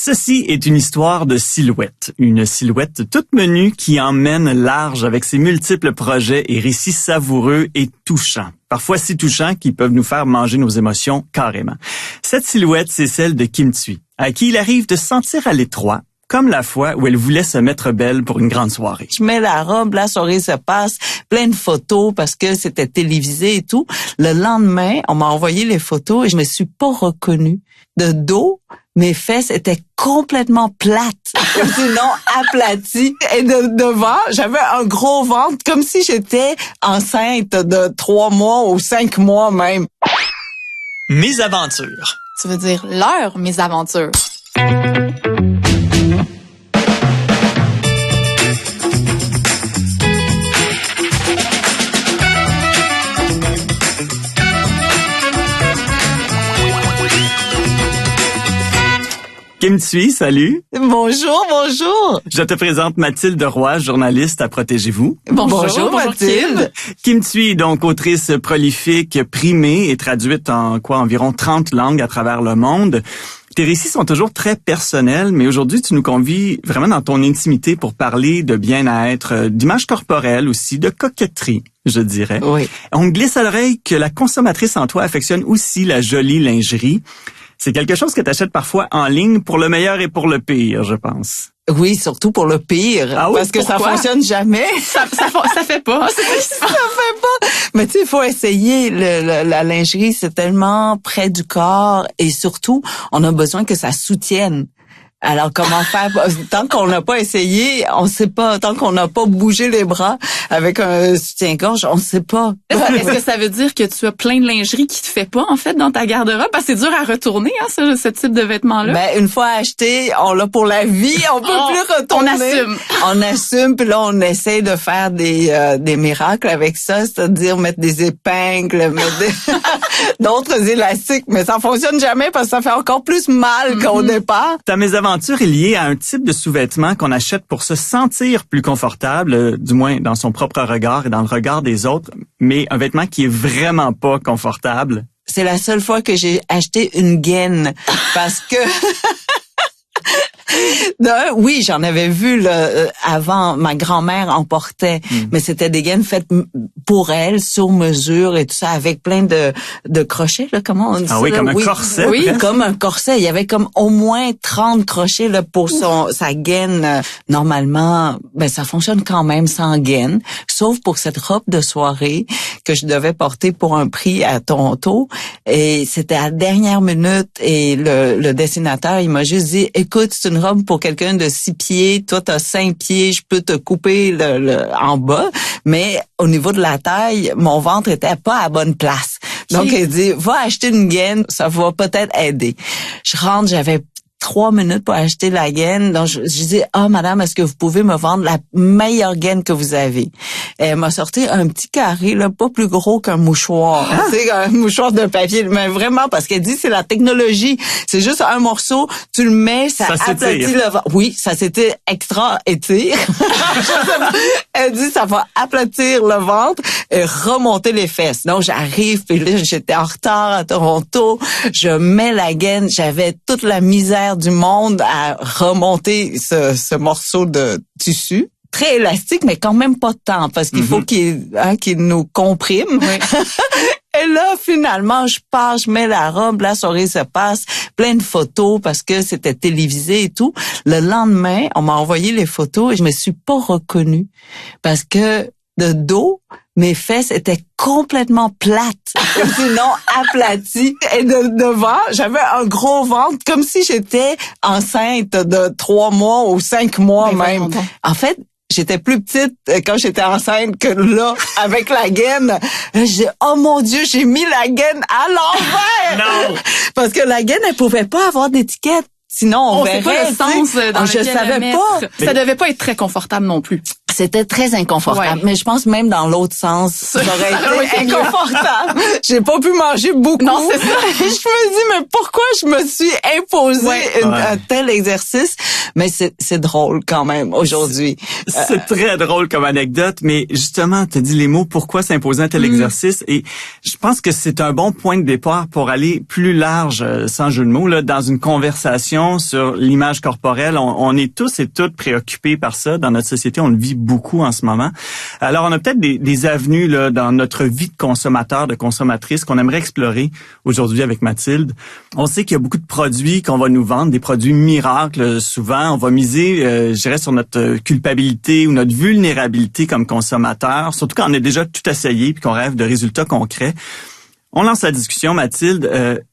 Ceci est une histoire de silhouette. Une silhouette toute menue qui emmène large avec ses multiples projets et récits savoureux et touchants. Parfois si touchants qu'ils peuvent nous faire manger nos émotions carrément. Cette silhouette, c'est celle de Kim Thuy, à qui il arrive de se sentir à l'étroit, comme la fois où elle voulait se mettre belle pour une grande soirée. Je mets la robe, la soirée se passe, plein de photos parce que c'était télévisé et tout. Le lendemain, on m'a envoyé les photos et je me suis pas reconnue. De dos, mes fesses étaient complètement plates, sinon aplaties. Et devant, j'avais un gros ventre, comme si j'étais enceinte de 3 mois ou 5 mois même. Mes aventures. Tu veux dire leur mésaventures. Kim Thuy, salut. Bonjour, bonjour. Je te présente Mathilde Roy, journaliste à Protégez-vous. Bonjour Mathilde. Kim Thuy est donc autrice prolifique, primée et traduite en environ 30 langues à travers le monde. Tes récits sont toujours très personnels, mais aujourd'hui, tu nous convies vraiment dans ton intimité pour parler de bien-être, d'image corporelle aussi, de coquetterie, je dirais. Oui. On glisse à l'oreille que la consommatrice en toi affectionne aussi la jolie lingerie. C'est quelque chose que tu achètes parfois en ligne pour le meilleur et pour le pire, je pense. Oui, surtout pour le pire. Ah oui, parce que pourquoi? ça fonctionne jamais. Ça fait pas. Ça fait pas. Mais tu sais, il faut essayer. La lingerie, c'est tellement près du corps et surtout, on a besoin que ça soutienne. Alors, comment faire? Tant qu'on n'a pas essayé, on sait pas. Tant qu'on n'a pas bougé les bras avec un soutien-gorge, on sait pas. Est-ce que ça veut dire que tu as plein de lingerie qui te fait pas, en fait, dans ta garde-robe? Parce que c'est dur à retourner, hein, ce type de vêtements-là. Ben, une fois acheté, on l'a pour la vie. On peut plus retourner. On assume. On assume, puis là, on essaie de faire des miracles avec ça, c'est-à-dire mettre des épingles, mettre d'autres élastiques, mais ça fonctionne jamais parce que ça fait encore plus mal qu'au départ. Ta mésaventure est liée à un type de sous-vêtement qu'on achète pour se sentir plus confortable, du moins dans son propre regard et dans le regard des autres, mais un vêtement qui est vraiment pas confortable. C'est la seule fois que j'ai acheté une gaine parce que oui, j'en avais vu avant, ma grand-mère en portait, mais c'était des gaines faites pour elle, sur mesure et tout ça, avec plein de crochets, là, comment on dit ça? Ah oui, là? comme un corset. Oui, presque. comme un corset. Il y avait comme au moins 30 crochets là pour sa gaine. Normalement, ben ça fonctionne quand même sans gaine, sauf pour cette robe de soirée que je devais porter pour un prix à Toronto. Et c'était à la dernière minute et le dessinateur, il m'a juste dit, écoute, c'est une robe pour quelqu'un de 6 pieds, toi t'as 5 pieds, je peux te couper le en bas, mais au niveau de la taille, mon ventre était pas à bonne place. Donc il dit, va acheter une gaine, ça va peut-être aider. Je rentre, j'avais 3 minutes pour acheter la gaine. Donc, je dis, madame, est-ce que vous pouvez me vendre la meilleure gaine que vous avez? Et elle m'a sorti un petit carré, là, pas plus gros qu'un mouchoir. C'est un mouchoir de papier, mais vraiment, parce qu'elle dit, c'est la technologie. C'est juste un morceau, tu le mets, ça aplatit le ventre. Oui, ça s'était extra étire. Elle dit, ça va aplatir le ventre et remonter les fesses. Donc, j'arrive, puis là, j'étais en retard à Toronto. Je mets la gaine, j'avais toute la misère du monde à remonter ce morceau de tissu. Très élastique, mais quand même pas tant, parce qu'il faut qu'il nous comprime. Oui. Et là, finalement, je pars, je mets la robe, la soirée se passe, plein de photos parce que c'était télévisé et tout. Le lendemain, on m'a envoyé les photos et je me suis pas reconnue parce que de dos, mes fesses étaient complètement plates, sinon aplaties. Et devant, j'avais un gros ventre, comme si j'étais enceinte de 3 mois ou 5 mois même. En fait, j'étais plus petite quand j'étais enceinte que là, avec la gaine. J'ai dit, oh mon Dieu, j'ai mis la gaine à l'envers! Non! Parce que la gaine, elle pouvait pas avoir d'étiquette. Sinon, on verrait. Sait pas le sens dans je lequel savais la mettre. pas. Ça devait pas être très confortable non plus. C'était très inconfortable, mais je pense même dans l'autre sens, ça aurait été inconfortable. J'ai pas pu manger beaucoup. Non, c'est ça. Je me dis, mais pourquoi je me suis imposé un tel exercice? Mais c'est drôle quand même aujourd'hui. C'est très drôle comme anecdote, mais justement, tu as dit les mots pourquoi s'imposer un tel exercice, et je pense que c'est un bon point de départ pour aller plus large, sans jeu de mots, là, dans une conversation sur l'image corporelle. On est tous et toutes préoccupés par ça dans notre société, on le vit beaucoup en ce moment. Alors, on a peut-être des avenues là dans notre vie de consommateur, de consommatrice qu'on aimerait explorer aujourd'hui avec Mathilde. On sait qu'il y a beaucoup de produits qu'on va nous vendre, des produits miracles. Souvent, on va miser, je dirais, sur notre culpabilité ou notre vulnérabilité comme consommateur, surtout quand on a déjà tout essayé puis qu'on rêve de résultats concrets. On lance la discussion, Mathilde.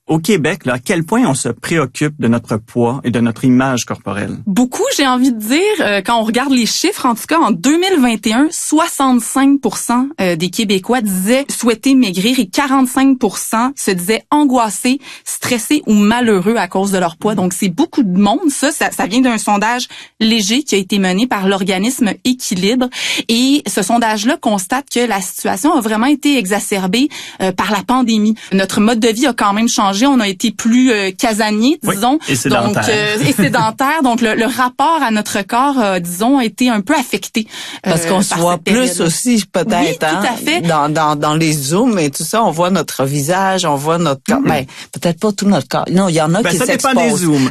Au Québec, là, à quel point on se préoccupe de notre poids et de notre image corporelle? Beaucoup, j'ai envie de dire. Quand on regarde les chiffres, en tout cas, en 2021, 65% des Québécois disaient souhaiter maigrir et 45% se disaient angoissés, stressés ou malheureux à cause de leur poids. Donc, c'est beaucoup de monde. Ça vient d'un sondage léger qui a été mené par l'organisme Équilibre. Et ce sondage-là constate que la situation a vraiment été exacerbée par la pandémie. Notre mode de vie a quand même changé. On a été plus casanier, disons. Oui, et sédentaire. Donc, et sédentaire. Donc, le rapport à notre corps, disons, a été un peu affecté. Parce qu'on se voit plus aussi, peut-être. Oui, tout à fait. Dans les zooms et tout ça, on voit notre visage, on voit notre corps. Ben, peut-être pas tout notre corps. Non, il y en a qui s'exposent. Ça dépend des zooms.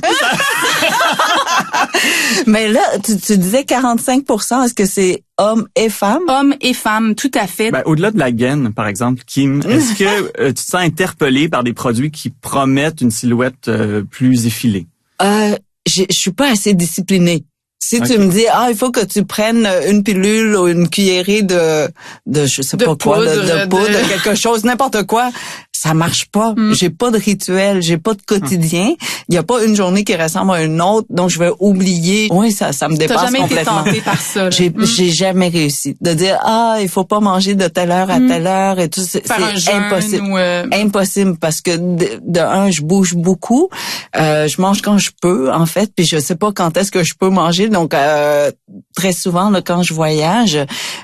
Mais là, tu disais 45%. Est-ce que c'est hommes et femmes? Hommes et femmes, tout à fait. Ben, au-delà de la gaine, par exemple, Kim, est-ce que tu te sens interpellée par des produits qui promettent une silhouette plus effilée? Je suis pas assez disciplinée. Si tu me dis, il faut que tu prennes une pilule ou une cuillerée de je sais pas quoi, de poudre, quelque chose, n'importe quoi, ça marche pas. J'ai pas de rituel, j'ai pas de quotidien. Il y a pas une journée qui ressemble à une autre, donc je vais oublier. Oui, ça me dépasse complètement. T'as jamais été tentée par ça, là. J'ai jamais réussi. De dire, il faut pas manger de telle heure à telle heure et tout, c'est impossible. Impossible parce que de un, je bouge beaucoup. Je mange quand je peux, en fait, puis je sais pas quand est-ce que je peux manger. Donc, très souvent, là, quand je voyage,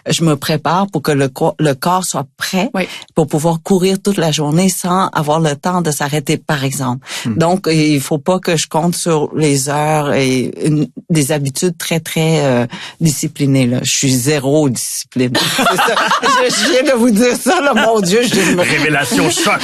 je me prépare pour que le corps soit prêt pour pouvoir courir toute la journée sans avoir le temps de s'arrêter, par exemple. Donc, il faut pas que je compte sur les heures et des habitudes très, très disciplinées. Là. Je suis zéro discipline. C'est ça. Je viens de vous dire ça, là, mon Dieu. Révélation choc!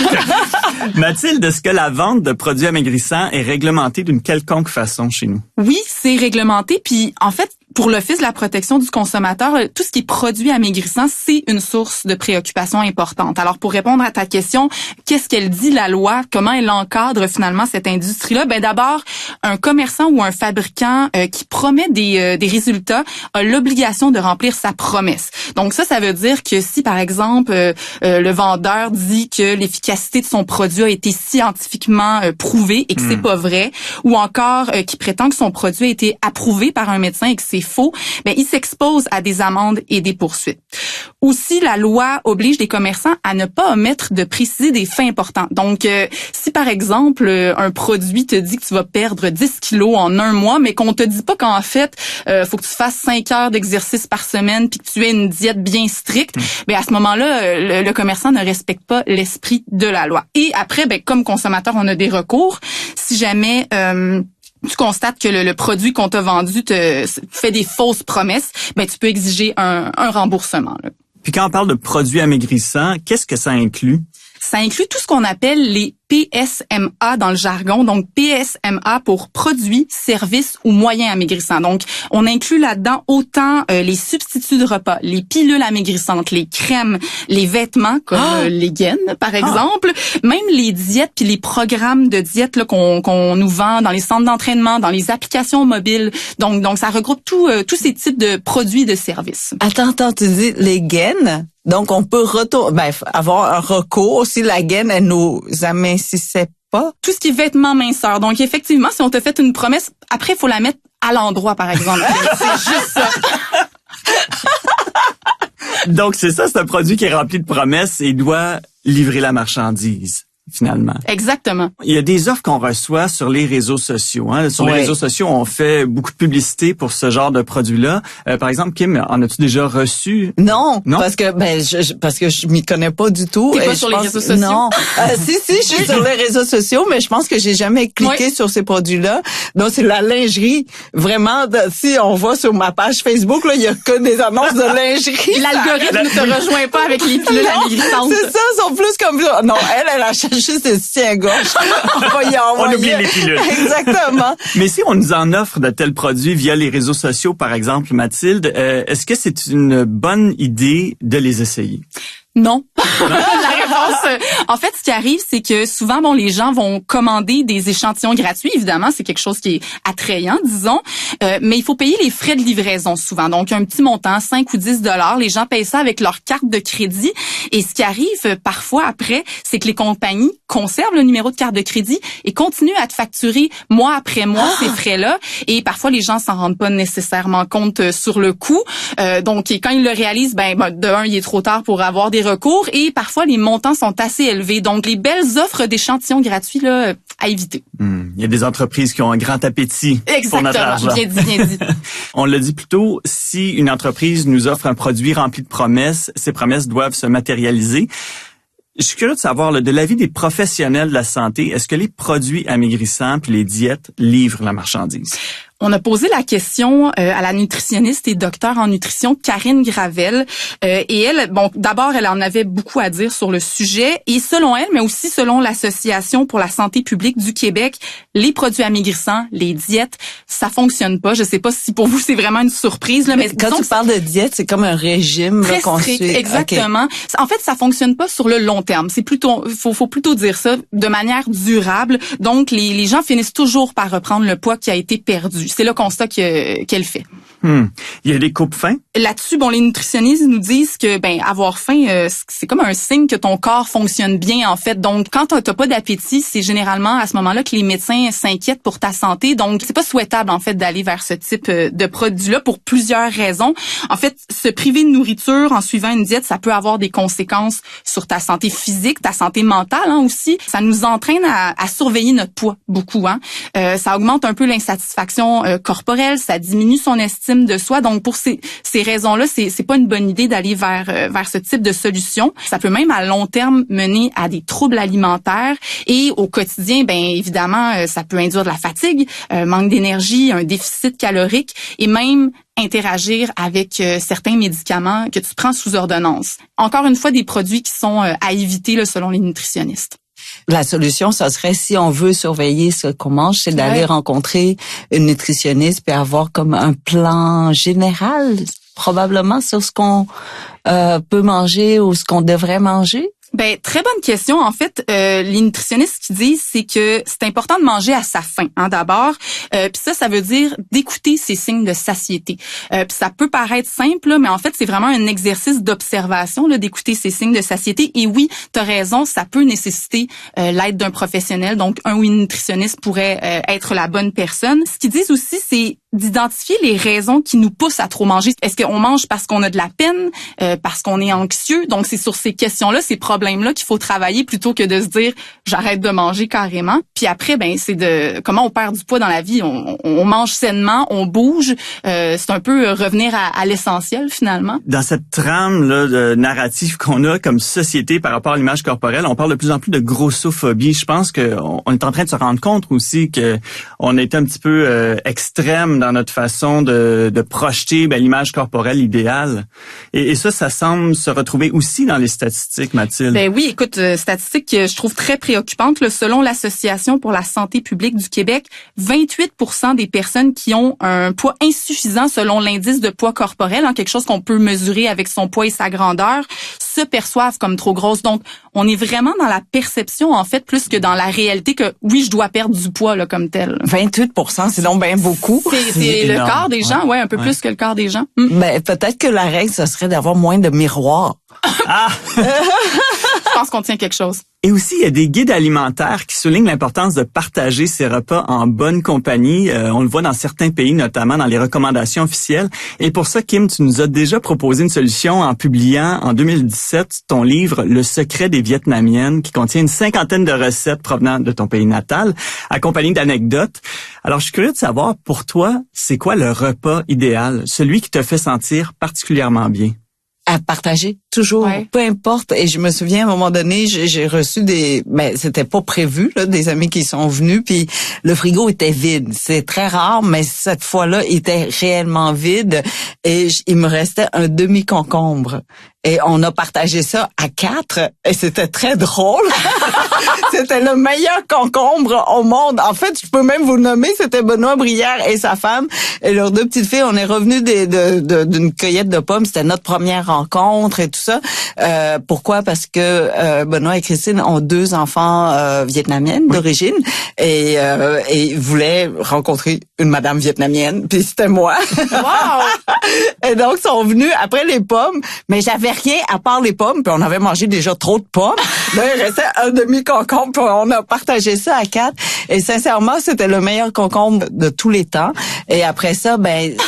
Mathilde, est-ce que la vente de produits amaigrissants est réglementée d'une quelconque façon chez nous? Oui, c'est réglementé. Puis, en fait, pour l'Office de la protection du consommateur, tout ce qui est produit amaigrissant, c'est une source de préoccupation importante. Alors, pour répondre à ta question, qu'est-ce qu'elle dit, la loi? Comment elle encadre finalement cette industrie-là? Ben, d'abord, un commerçant ou un fabricant qui promet des résultats a l'obligation de remplir sa promesse. Donc, ça veut dire que si, par exemple, le vendeur dit que l'efficacité de son produit a été scientifiquement prouvée et que c'est pas vrai, ou encore qui prétend que son produit a été approuvé par un médecin et que c'est faux, ben il s'expose à des amendes et des poursuites. Aussi, la loi oblige les commerçants à ne pas omettre de préciser des faits importants. Donc, si par exemple un produit te dit que tu vas perdre 10 kilos en un mois, mais qu'on te dit pas qu'en fait, faut que tu fasses 5 heures d'exercice par semaine puis que tu aies une diète bien stricte, ben à ce moment-là, le commerçant ne respecte pas l'esprit de la loi. Et après, ben comme consommateur, on a des recours. Si jamais tu constates que le produit qu'on t'a vendu te fait des fausses promesses, ben tu peux exiger un remboursement, là. Puis quand on parle de produits amaigrissants, qu'est-ce que ça inclut? Ça inclut tout ce qu'on appelle les PSMA dans le jargon. Donc, PSMA pour produits, services ou moyens amaigrissants. Donc, on inclut là-dedans autant les substituts de repas, les pilules amaigrissantes, les crèmes, les vêtements comme les gaines, par exemple, même les diètes puis les programmes de diète là qu'on nous vend dans les centres d'entraînement, dans les applications mobiles. Donc ça regroupe tous ces types de produits et de services. Attends, tu dis les gaines? Donc, on peut avoir un recours si la gaine, elle nous amincissait pas. Tout ce qui est vêtements minceurs. Donc, effectivement, si on te fait une promesse, après, il faut la mettre à l'endroit, par exemple. C'est juste ça. Donc, c'est ça, c'est un produit qui est rempli de promesses et doit livrer la marchandise. finalement. Exactement. Il y a des offres qu'on reçoit sur les réseaux sociaux. Hein. Sur les réseaux sociaux, on fait beaucoup de publicité pour ce genre de produits-là. Par exemple, Kim, en as-tu déjà reçu? Non, parce que parce que je m'y connais pas du tout. T'es pas sur les réseaux sociaux? Non. Si, je suis sur les réseaux sociaux, mais je pense que j'ai jamais cliqué sur ces produits-là. Donc, c'est la lingerie. Vraiment, si on voit sur ma page Facebook, là, il y a que des annonces de lingerie. L'algorithme ne te rejoint pas avec les pilules amaigrissantes. C'est ça, ils sont plus comme ça. Non, elle achète juste des soutiens-gorge. On oublie les pilules. Exactement. Mais si on nous en offre de tels produits via les réseaux sociaux, par exemple, Mathilde, est-ce que c'est une bonne idée de les essayer? Non. La réponse, en fait, ce qui arrive, c'est que souvent, les gens vont commander des échantillons gratuits. Évidemment, c'est quelque chose qui est attrayant, disons. Mais il faut payer les frais de livraison souvent. Donc, un petit montant, 5 ou 10 $. Les gens payent ça avec leur carte de crédit. Et ce qui arrive parfois après, c'est que les compagnies conservent le numéro de carte de crédit et continuent à te facturer mois après mois ces frais-là. Et parfois, les gens s'en rendent pas nécessairement compte sur le coup. Donc, quand ils le réalisent, de un, il est trop tard pour avoir des recours et parfois les montants sont assez élevés. Donc, les belles offres d'échantillons gratuits, là, à éviter. Il y a des entreprises qui ont un grand appétit pour notre argent. Exactement, bien dit. On l'a dit plus tôt, si une entreprise nous offre un produit rempli de promesses, ces promesses doivent se matérialiser. Je suis curieux de savoir, de l'avis des professionnels de la santé, est-ce que les produits amaigrissants puis les diètes livrent la marchandise? On a posé la question à la nutritionniste et docteure en nutrition Karine Gravel et elle, d'abord, elle en avait beaucoup à dire sur le sujet et selon elle, mais aussi selon l'Association pour la santé publique du Québec, les produits amaigrissants, les diètes, ça fonctionne pas. Je sais pas si pour vous c'est vraiment une surprise là, mais quand tu parles de diète, c'est comme un régime très qu'on strict, suit. exactement. Okay. En fait, ça fonctionne pas sur le long terme. C'est plutôt, faut plutôt dire ça de manière durable. Donc les gens finissent toujours par reprendre le poids qui a été perdu. C'est le constat qu'elle fait. Il y a des coupes faim? Là-dessus, les nutritionnistes nous disent que avoir faim, c'est comme un signe que ton corps fonctionne bien en fait. Donc quand t'as pas d'appétit, c'est généralement à ce moment-là que les médecins s'inquiètent pour ta santé. Donc c'est pas souhaitable en fait d'aller vers ce type de produit-là pour plusieurs raisons. En fait, se priver de nourriture en suivant une diète, ça peut avoir des conséquences sur ta santé physique, ta santé mentale aussi. Ça nous entraîne à surveiller notre poids beaucoup. Ça augmente un peu l'insatisfaction corporelle, ça diminue son estime de soi. Donc pour ces raisons-là, c'est pas une bonne idée d'aller vers ce type de solution. Ça peut même à long terme mener à des troubles alimentaires et au quotidien, évidemment, ça peut induire de la fatigue, manque d'énergie, un déficit calorique et même interagir avec certains médicaments que tu prends sous ordonnance. Encore une fois, des produits qui sont à éviter là, selon les nutritionnistes. La solution, ça serait, si on veut surveiller ce qu'on mange, c'est d'aller rencontrer une nutritionniste puis avoir comme un plan général, probablement, sur ce qu'on peut manger ou ce qu'on devrait manger. Très bonne question. En fait, les nutritionnistes qui disent, c'est que c'est important de manger à sa faim, d'abord. Puis ça veut dire d'écouter ces signes de satiété. Puis ça peut paraître simple, là, mais en fait, c'est vraiment un exercice d'observation, là, d'écouter ces signes de satiété. Et oui, t'as raison, ça peut nécessiter l'aide d'un professionnel. Donc, un ou une nutritionniste pourrait être la bonne personne. Ce qu'ils disent aussi, c'est d'identifier les raisons qui nous poussent à trop manger. Est-ce qu'on mange parce qu'on a de la peine, parce qu'on est anxieux? Donc, c'est sur ces questions-là, ces problèmes-là qu'il faut travailler plutôt que de se dire « j'arrête de manger carrément ». Puis après, c'est de comment on perd du poids dans la vie. On mange sainement, on bouge. C'est un peu revenir à l'essentiel, finalement. Dans cette trame là, de narrative qu'on a comme société par rapport à l'image corporelle, on parle de plus en plus de grossophobie. Je pense qu'on est en train de se rendre compte aussi que on a été un petit peu extrême dans notre façon de projeter l'image corporelle idéale. Et ça semble se retrouver aussi dans les statistiques, Mathilde. Oui, écoute, statistique que je trouve très préoccupante. Là, selon l'Association pour la santé publique du Québec, 28% des personnes qui ont un poids insuffisant selon l'indice de poids corporel, quelque chose qu'on peut mesurer avec son poids et sa grandeur, se perçoivent comme trop grosses. Donc, on est vraiment dans la perception, en fait, plus que dans la réalité que, oui, je dois perdre du poids là comme tel. 28%, c'est donc bien beaucoup. C'est le quart des gens, un peu plus que le quart des gens. Mais peut-être que la règle, ce serait d'avoir moins de miroirs. Je pense qu'on tient quelque chose. Et aussi, il y a des guides alimentaires qui soulignent l'importance de partager ses repas en bonne compagnie. On le voit dans certains pays, notamment dans les recommandations officielles. Et pour ça, Kim, tu nous as déjà proposé une solution en publiant en 2017 ton livre « Le secret des Vietnamiennes » qui contient une 50aine de recettes provenant de ton pays natal, accompagnées d'anecdotes. Alors, je suis curieux de savoir, pour toi, c'est quoi le repas idéal, celui qui te fait sentir particulièrement bien? À partager, toujours, peu importe. Et je me souviens, à un moment donné, j'ai reçu c'était pas prévu, là, des amis qui sont venus, puis le frigo était vide. C'est très rare, mais cette fois-là, il était réellement vide. Et il me restait un demi-concombre. Et on a partagé ça à 4, et c'était très drôle. C'était le meilleur concombre au monde. En fait, je peux même vous le nommer, c'était Benoît Brière et sa femme et leurs 2 petites filles. On est revenus d'une cueillette de pommes. C'était notre première rencontre et tout ça. Pourquoi? Parce que Benoît et Christine ont 2 enfants vietnamiennes d'origine et ils voulaient rencontrer une madame vietnamienne. Puis c'était moi. Wow! Et donc, ils sont venus après les pommes, mais j'avais rien à part les pommes, puis on avait mangé déjà trop de pommes. Là, il restait un demi-concombre, puis on a partagé ça à 4. Et sincèrement, c'était le meilleur concombre de tous les temps. Et après ça,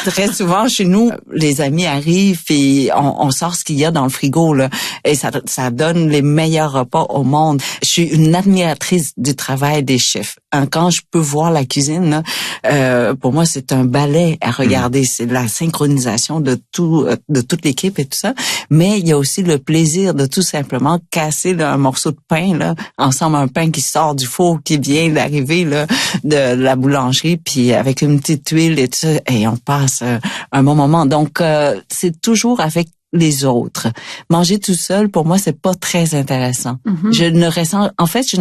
très souvent, chez nous, les amis arrivent et on sort ce qu'il y a dans le frigo, là. Et ça donne les meilleurs repas au monde. Je suis une admiratrice du travail des chefs. Quand je peux voir la cuisine, là, pour moi, c'est un ballet à regarder. C'est la synchronisation de toute l'équipe et tout ça. Mais il y a aussi le plaisir de tout simplement casser là, un morceau de pain, là, ensemble, un pain qui sort du four, qui vient d'arriver là, de la boulangerie, puis avec une petite huile et tout ça, et on passe un bon moment. Donc, c'est toujours avec les autres. Manger tout seul, pour moi, c'est pas très intéressant. Mm-hmm. Je ne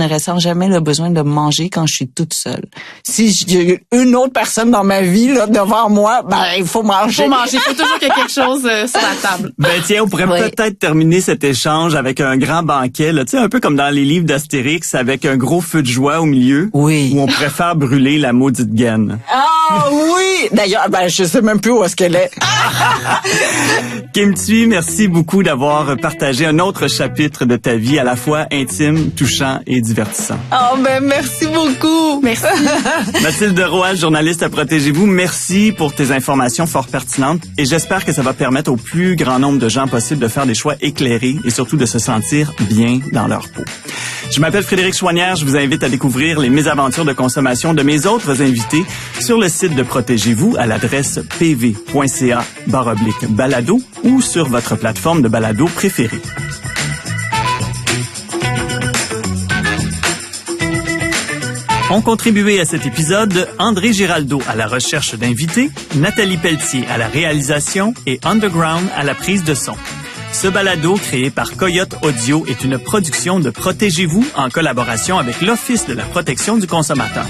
ressens jamais le besoin de manger quand je suis toute seule. Si j'ai une autre personne dans ma vie, là, devant moi, il faut manger. Il faut toujours qu'il y ait quelque chose sur la table. Tiens, on pourrait peut-être terminer cet échange avec un grand banquet, là, tu sais, un peu comme dans les livres d'Astérix, avec un gros feu de joie au milieu. Oui. Où on préfère brûler la maudite gaine. Ah oui! D'ailleurs, je sais même plus où est-ce qu'elle est. Kim Thuy, merci beaucoup d'avoir partagé un autre chapitre de ta vie à la fois intime, touchant et divertissant. Oh merci beaucoup. Merci. Mathilde Roy, journaliste à Protégez-vous, merci pour tes informations fort pertinentes et j'espère que ça va permettre au plus grand nombre de gens possible de faire des choix éclairés et surtout de se sentir bien dans leur peau. Je m'appelle Frédéric Chouanière, je vous invite à découvrir les mésaventures de consommation de mes autres invités sur le site de Protégez-vous à l'adresse pv.ca/balado ou sur votre plateforme de balado préférée. Ont contribué à cet épisode André Giraldo à la recherche d'invités, Nathalie Pelletier à la réalisation et Underground à la prise de son. Ce balado, créé par Coyote Audio, est une production de Protégez-vous en collaboration avec l'Office de la protection du consommateur.